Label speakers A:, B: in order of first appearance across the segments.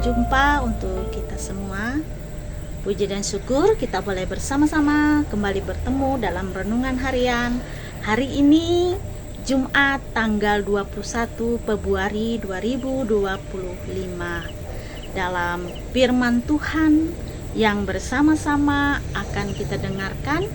A: berjumpa untuk kita semua. Puji dan syukur kita boleh bersama-sama kembali bertemu dalam renungan harian hari ini, Jumat tanggal 21 Februari 2025. Dalam firman Tuhan yang bersama-sama akan kita dengarkan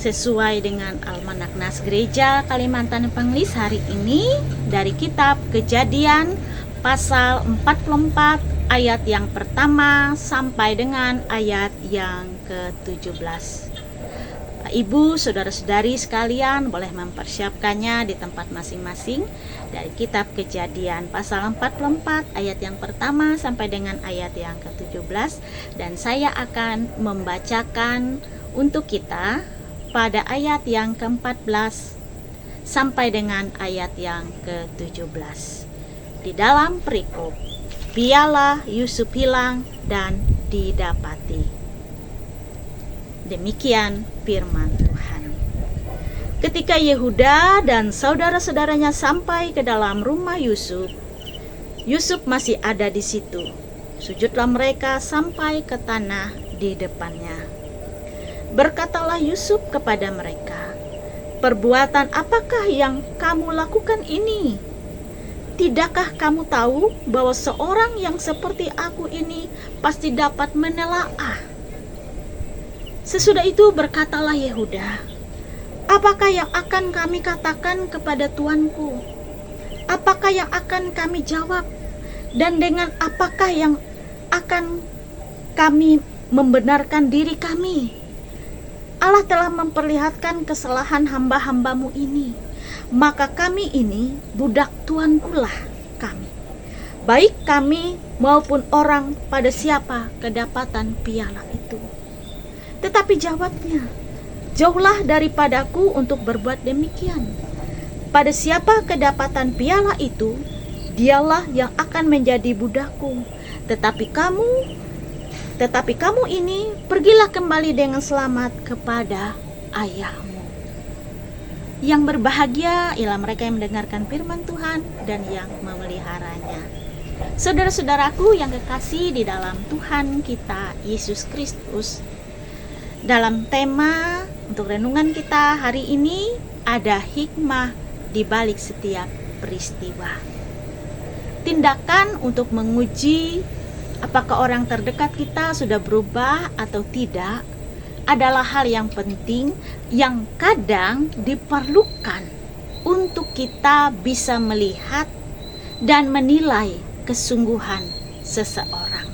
A: sesuai dengan Almanak Nas Gereja Kalimantan Panglis hari ini dari kitab Kejadian pasal 44 ayat yang pertama sampai dengan ayat yang ke-17. Bapak Ibu, saudara-saudari sekalian boleh mempersiapkannya di tempat masing-masing dari kitab Kejadian pasal 44 ayat yang pertama sampai dengan ayat yang ke-17, dan saya akan membacakan untuk kita pada ayat yang ke-14 sampai dengan ayat yang ke-17. Di dalam perikop, piala Yusuf hilang dan didapati. Demikian firman Tuhan. Ketika Yehuda dan saudara-saudaranya sampai ke dalam rumah Yusuf, Yusuf masih ada di situ. Sujudlah mereka sampai ke tanah di depannya. Berkatalah Yusuf kepada mereka, "Perbuatan apakah yang kamu lakukan ini? Tidakkah kamu tahu bahwa seorang yang seperti aku ini pasti dapat menelaah?" Sesudah itu berkatalah Yehuda, "Apakah yang akan kami katakan kepada tuanku? Apakah yang akan kami jawab? Dan dengan apakah yang akan kami membenarkan diri kami? Allah telah memperlihatkan kesalahan hamba-hambamu ini, maka kami ini budak tuankulah kami, baik kami maupun orang pada siapa kedapatan piala itu." Tetapi jawabnya, "Jauhlah daripadaku untuk berbuat demikian. Pada siapa kedapatan piala itu, dialah yang akan menjadi budakku. Tetapi kamu ini pergilah kembali dengan selamat kepada ayahmu." Yang berbahagia ialah mereka yang mendengarkan firman Tuhan dan yang memeliharanya. Saudara-saudaraku yang kekasih di dalam Tuhan kita Yesus Kristus, dalam tema untuk renungan kita hari ini ada hikmah di balik setiap peristiwa. Tindakan untuk menguji apakah orang terdekat kita sudah berubah atau tidak adalah hal yang penting yang kadang diperlukan untuk kita bisa melihat dan menilai kesungguhan seseorang.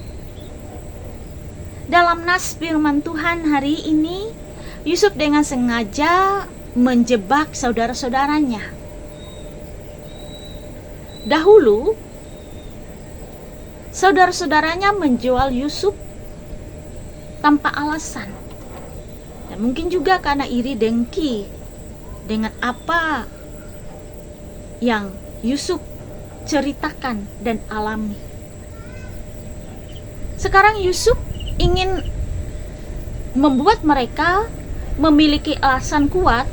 A: Dalam nas firman Tuhan hari ini, Yusuf dengan sengaja menjebak saudara-saudaranya. Dahulu, saudara-saudaranya menjual Yusuf tanpa alasan. Dan mungkin juga karena iri dengki dengan apa yang Yusuf ceritakan dan alami. Sekarang Yusuf ingin membuat mereka memiliki alasan kuat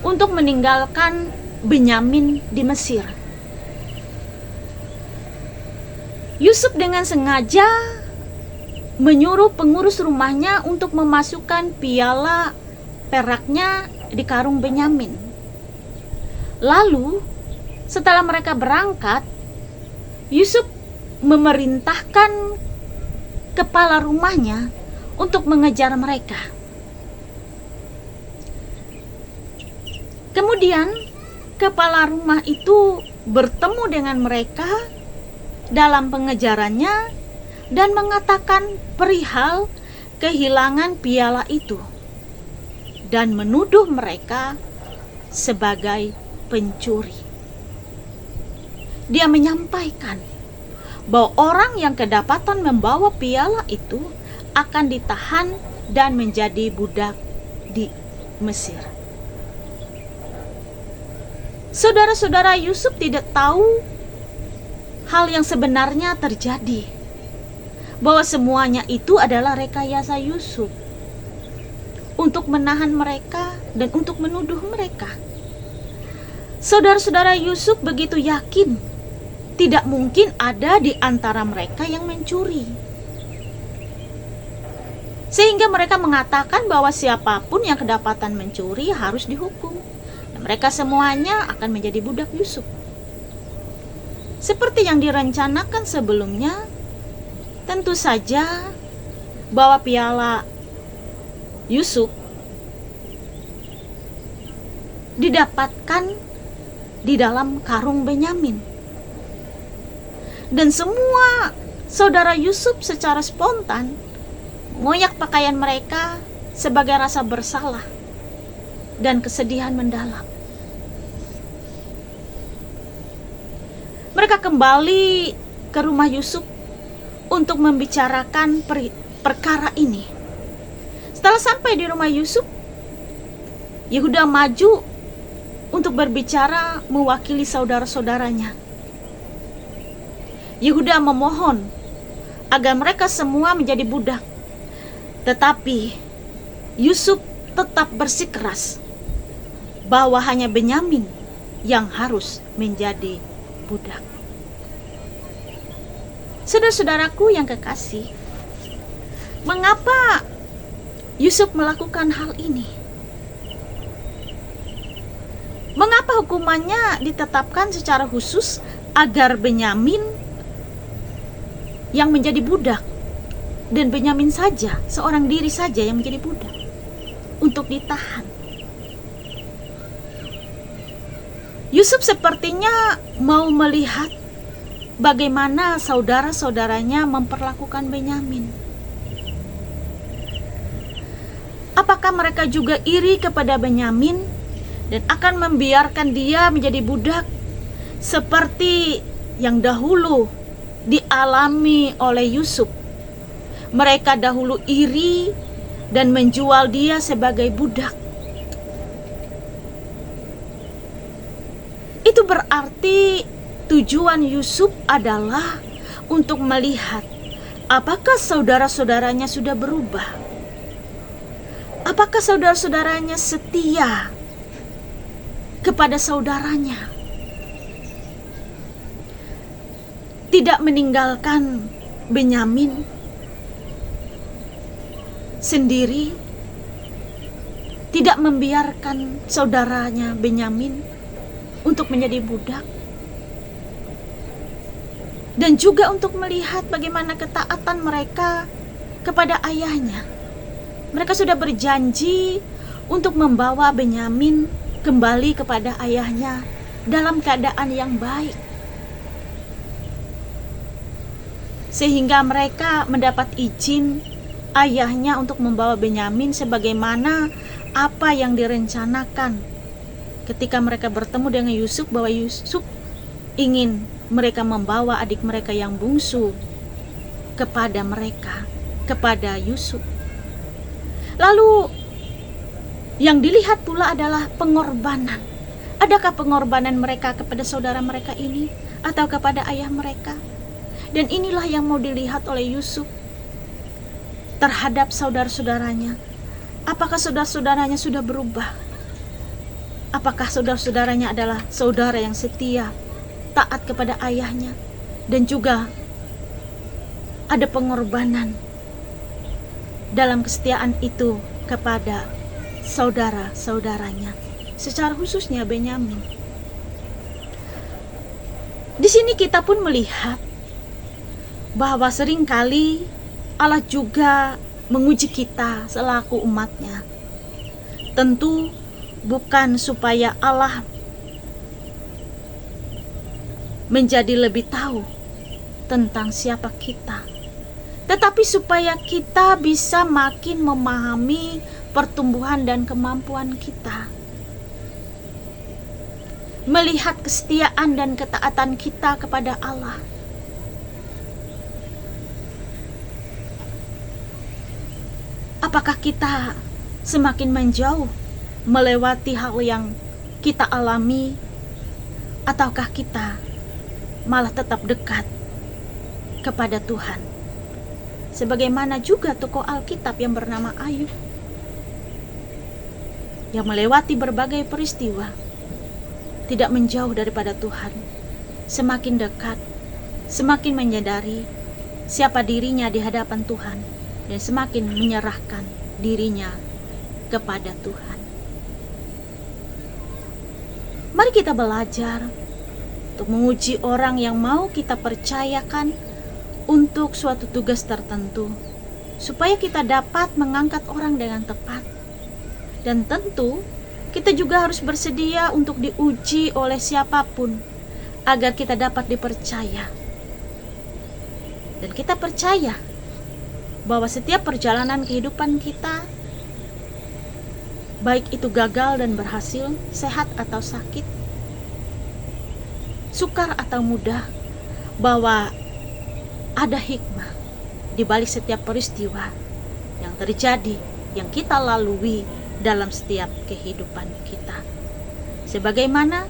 A: untuk meninggalkan Benyamin di Mesir. Yusuf dengan sengaja menyuruh pengurus rumahnya untuk memasukkan piala peraknya di karung Benyamin. Lalu setelah mereka berangkat, Yusuf memerintahkan kepala rumahnya untuk mengejar mereka. Kemudian kepala rumah itu bertemu dengan mereka dalam pengejarannya dan mengatakan perihal kehilangan piala itu dan menuduh mereka sebagai pencuri. Dia menyampaikan bahwa orang yang kedapatan membawa piala itu akan ditahan dan menjadi budak di Mesir. Saudara-saudara, Yusuf tidak tahu hal yang sebenarnya terjadi, bahwa semuanya itu adalah rekayasa Yusuf untuk menahan mereka dan untuk menuduh mereka. Saudara-saudara, Yusuf begitu yakin tidak mungkin ada di antara mereka yang mencuri. Sehingga mereka mengatakan bahwa siapapun yang kedapatan mencuri harus dihukum. Dan mereka semuanya akan menjadi budak Yusuf. Seperti yang direncanakan sebelumnya, tentu saja bahwa piala Yusuf didapatkan di dalam karung Benyamin. Dan semua saudara Yusuf secara spontan mengoyak pakaian mereka sebagai rasa bersalah dan kesedihan mendalam. Mereka kembali ke rumah Yusuf untuk membicarakan perkara ini. Setelah sampai di rumah Yusuf, Yehuda maju untuk berbicara mewakili saudara-saudaranya. Yehuda memohon agar mereka semua menjadi budak. Tetapi Yusuf tetap bersikeras bahwa hanya Benyamin yang harus menjadi budak. Saudara-saudaraku yang kekasih, mengapa Yusuf melakukan hal ini? Mengapa hukumannya ditetapkan secara khusus agar Benyamin yang menjadi budak, dan Benyamin saja, seorang diri saja yang menjadi budak untuk ditahan? Yusuf sepertinya mau melihat bagaimana saudara-saudaranya memperlakukan Benyamin. Apakah mereka juga iri kepada Benyamin dan akan membiarkan dia menjadi budak seperti yang dahulu dialami oleh Yusuf? Mereka dahulu iri dan menjual dia sebagai budak. Itu berarti tujuan Yusuf adalah untuk melihat apakah saudara-saudaranya sudah berubah. Apakah saudara-saudaranya setia kepada saudaranya, tidak meninggalkan Benyamin sendiri, tidak membiarkan saudaranya Benyamin untuk menjadi budak, dan juga untuk melihat bagaimana ketaatan mereka kepada ayahnya. Mereka sudah berjanji untuk membawa Benyamin kembali kepada ayahnya dalam keadaan yang baik, sehingga mereka mendapat izin ayahnya untuk membawa Benyamin sebagaimana apa yang direncanakan ketika mereka bertemu dengan Yusuf, bahwa Yusuf ingin mereka membawa adik mereka yang bungsu kepada mereka, kepada Yusuf. Lalu yang dilihat pula adalah pengorbanan. Adakah pengorbanan mereka kepada saudara mereka ini atau kepada ayah mereka? Dan inilah yang mau dilihat oleh Yusuf terhadap saudara-saudaranya. Apakah saudara-saudaranya sudah berubah? Apakah saudara-saudaranya adalah saudara yang setia, taat kepada ayahnya, dan juga ada pengorbanan dalam kesetiaan itu kepada saudara-saudaranya, secara khususnya Benyamin. Di sini kita pun melihat bahwa seringkali Allah juga menguji kita selaku umatnya. Tentu bukan supaya Allah menjadi lebih tahu tentang siapa kita, tetapi supaya kita bisa makin memahami pertumbuhan dan kemampuan kita, melihat kesetiaan dan ketaatan kita kepada Allah. Apakah kita semakin menjauh melewati hal yang kita alami, ataukah kita malah tetap dekat kepada Tuhan? Sebagaimana juga tokoh Alkitab yang bernama Ayub, yang melewati berbagai peristiwa, tidak menjauh daripada Tuhan, semakin dekat, semakin menyadari siapa dirinya di hadapan Tuhan, dan semakin menyerahkan dirinya kepada Tuhan. Mari kita belajar untuk menguji orang yang mau kita percayakan untuk suatu tugas tertentu, supaya kita dapat mengangkat orang dengan tepat. Dan tentu kita juga harus bersedia untuk diuji oleh siapapun agar kita dapat dipercaya. Dan kita percaya bahwa setiap perjalanan kehidupan kita, baik itu gagal dan berhasil, sehat atau sakit, sukar atau mudah, bahwa ada hikmah di balik setiap peristiwa yang terjadi, yang kita lalui dalam setiap kehidupan kita. Sebagaimana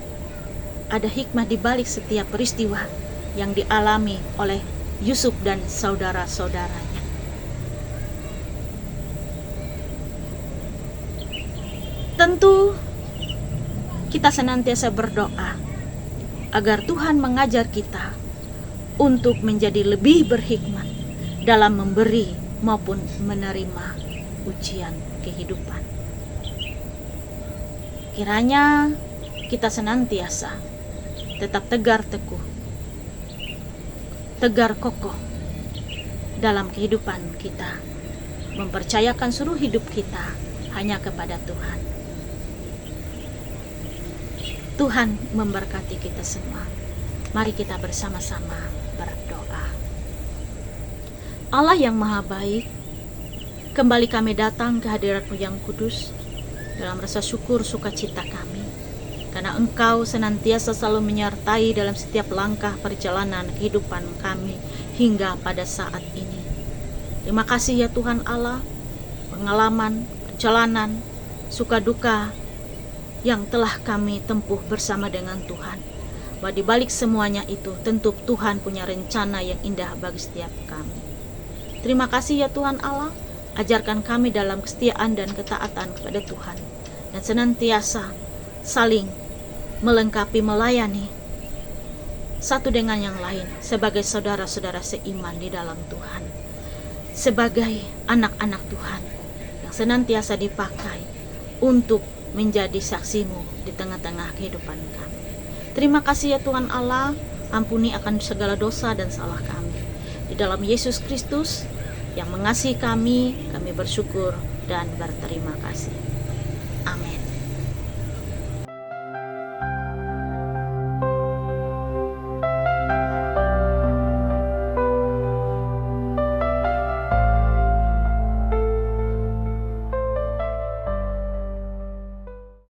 A: ada hikmah di balik setiap peristiwa yang dialami oleh Yusuf dan saudara-saudaranya. Tentu kita senantiasa berdoa agar Tuhan mengajar kita untuk menjadi lebih berhikmat dalam memberi maupun menerima ujian kehidupan. Kiranya kita senantiasa tetap tegar teguh, tegar kokoh dalam kehidupan kita, mempercayakan seluruh hidup kita hanya kepada Tuhan. Tuhan memberkati kita semua. Mari kita bersama-sama berdoa. Allah yang Maha Baik, kembali kami datang ke hadirat-Mu yang kudus dalam rasa syukur sukacita kami, karena Engkau senantiasa selalu menyertai dalam setiap langkah perjalanan kehidupan kami hingga pada saat ini. Terima kasih ya Tuhan Allah, pengalaman, perjalanan, suka duka yang telah kami tempuh bersama dengan Tuhan. Bahwa di balik semuanya itu tentu Tuhan punya rencana yang indah bagi setiap kami. Terima kasih ya Tuhan Allah, ajarkan kami dalam kesetiaan dan ketaatan kepada Tuhan, dan senantiasa saling melengkapi, melayani satu dengan yang lain sebagai saudara-saudara seiman di dalam Tuhan, sebagai anak-anak Tuhan yang senantiasa dipakai untuk menjadi saksi-Mu di tengah-tengah kehidupan kami. Terima kasih ya Tuhan Allah, ampuni akan segala dosa dan salah kami. Di dalam Yesus Kristus yang mengasihi kami bersyukur dan berterima kasih.